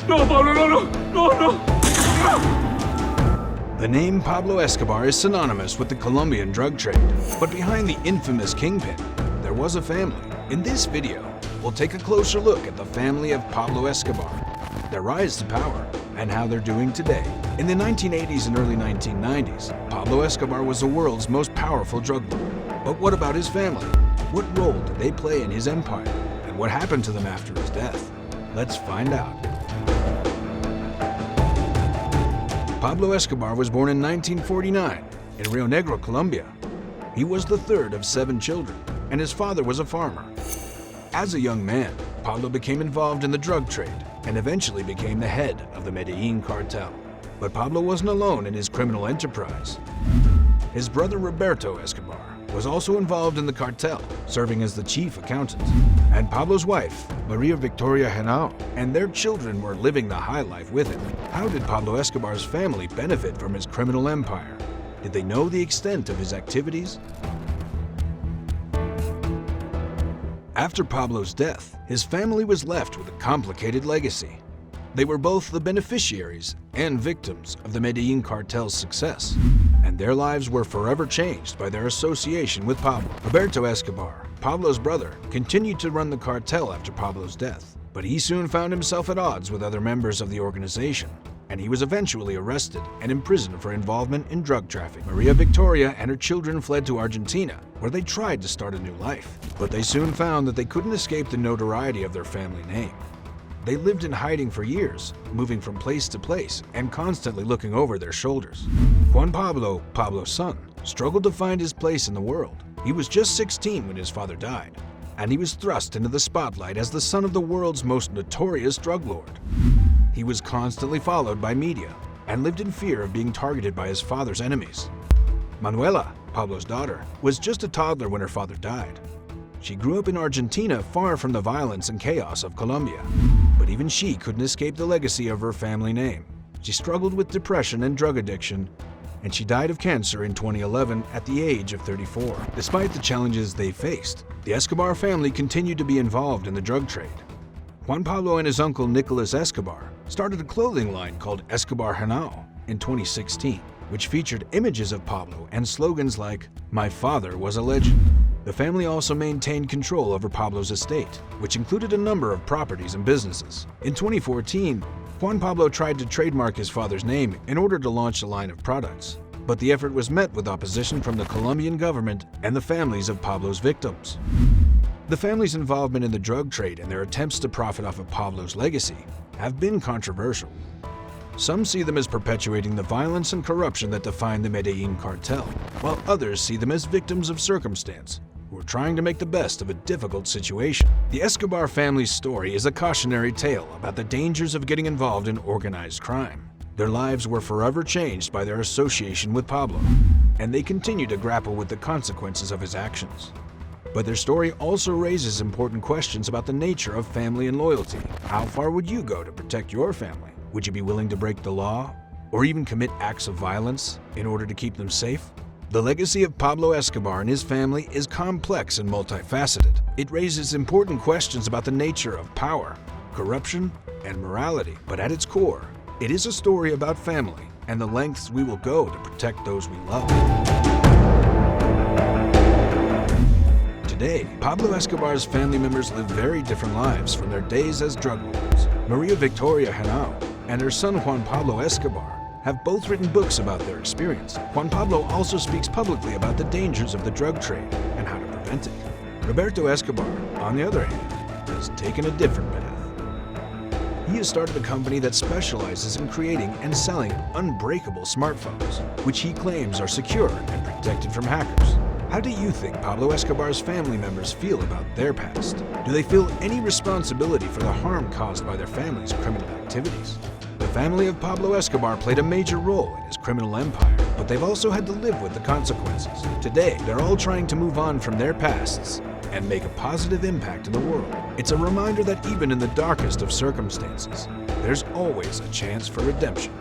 No, Pablo, no, no, no, no. The name Pablo Escobar is synonymous with the Colombian drug trade. But behind the infamous kingpin, there was a family. In this video, we'll take a closer look at the family of Pablo Escobar, their rise to power, and how they're doing today. In the 1980s and early 1990s, Pablo Escobar was the world's most powerful drug lord. But what about his family? What role did they play in his empire? And what happened to them after his death? Let's find out. Pablo Escobar was born in 1949 in Rionegro, Colombia. He was the third of 7 children, and his father was a farmer. As a young man, Pablo became involved in the drug trade and eventually became the head of the Medellin cartel. But Pablo wasn't alone in his criminal enterprise. His brother Roberto Escobar was also involved in the cartel, serving as the chief accountant. And Pablo's wife, Maria Victoria Henao, and their children were living the high life with him. How did Pablo Escobar's family benefit from his criminal empire? Did they know the extent of his activities? After Pablo's death, his family was left with a complicated legacy. They were both the beneficiaries and victims of the Medellin cartel's success, and their lives were forever changed by their association with Pablo. Roberto Escobar, Pablo's brother, continued to run the cartel after Pablo's death, but he soon found himself at odds with other members of the organization, and he was eventually arrested and imprisoned for involvement in drug trafficking. Maria Victoria and her children fled to Argentina, where they tried to start a new life, but they soon found that they couldn't escape the notoriety of their family name. They lived in hiding for years, moving from place to place and constantly looking over their shoulders. Juan Pablo, Pablo's son, struggled to find his place in the world. He was just 16 when his father died, and he was thrust into the spotlight as the son of the world's most notorious drug lord. He was constantly followed by media and lived in fear of being targeted by his father's enemies. Manuela, Pablo's daughter, was just a toddler when her father died. She grew up in Argentina, far from the violence and chaos of Colombia. But even she couldn't escape the legacy of her family name. She struggled with depression and drug addiction, and she died of cancer in 2011 at the age of 34. Despite the challenges they faced, the Escobar family continued to be involved in the drug trade. Juan Pablo and his uncle Nicolas Escobar started a clothing line called Escobar Henao in 2016, which featured images of Pablo and slogans like, "My father was a legend." The family also maintained control over Pablo's estate, which included a number of properties and businesses. In 2014, Juan Pablo tried to trademark his father's name in order to launch a line of products, but the effort was met with opposition from the Colombian government and the families of Pablo's victims. The family's involvement in the drug trade and their attempts to profit off of Pablo's legacy have been controversial. Some see them as perpetuating the violence and corruption that define the Medellin cartel, while others see them as victims of circumstance who are trying to make the best of a difficult situation. The Escobar family's story is a cautionary tale about the dangers of getting involved in organized crime. Their lives were forever changed by their association with Pablo, and they continue to grapple with the consequences of his actions. But their story also raises important questions about the nature of family and loyalty. How far would you go to protect your family? Would you be willing to break the law, or even commit acts of violence in order to keep them safe? The legacy of Pablo Escobar and his family is complex and multifaceted. It raises important questions about the nature of power, corruption, and morality. But at its core, it is a story about family and the lengths we will go to protect those we love. Today, Pablo Escobar's family members live very different lives from their days as drug lords. Maria Victoria Henao and her son Juan Pablo Escobar have both written books about their experience. Juan Pablo also speaks publicly about the dangers of the drug trade and how to prevent it. Roberto Escobar, on the other hand, has taken a different path. He has started a company that specializes in creating and selling unbreakable smartphones, which he claims are secure and protected from hackers. How do you think Pablo Escobar's family members feel about their past? Do they feel any responsibility for the harm caused by their family's criminal activities? The family of Pablo Escobar played a major role in his criminal empire, but they've also had to live with the consequences. Today, they're all trying to move on from their pasts and make a positive impact in the world. It's a reminder that even in the darkest of circumstances, there's always a chance for redemption.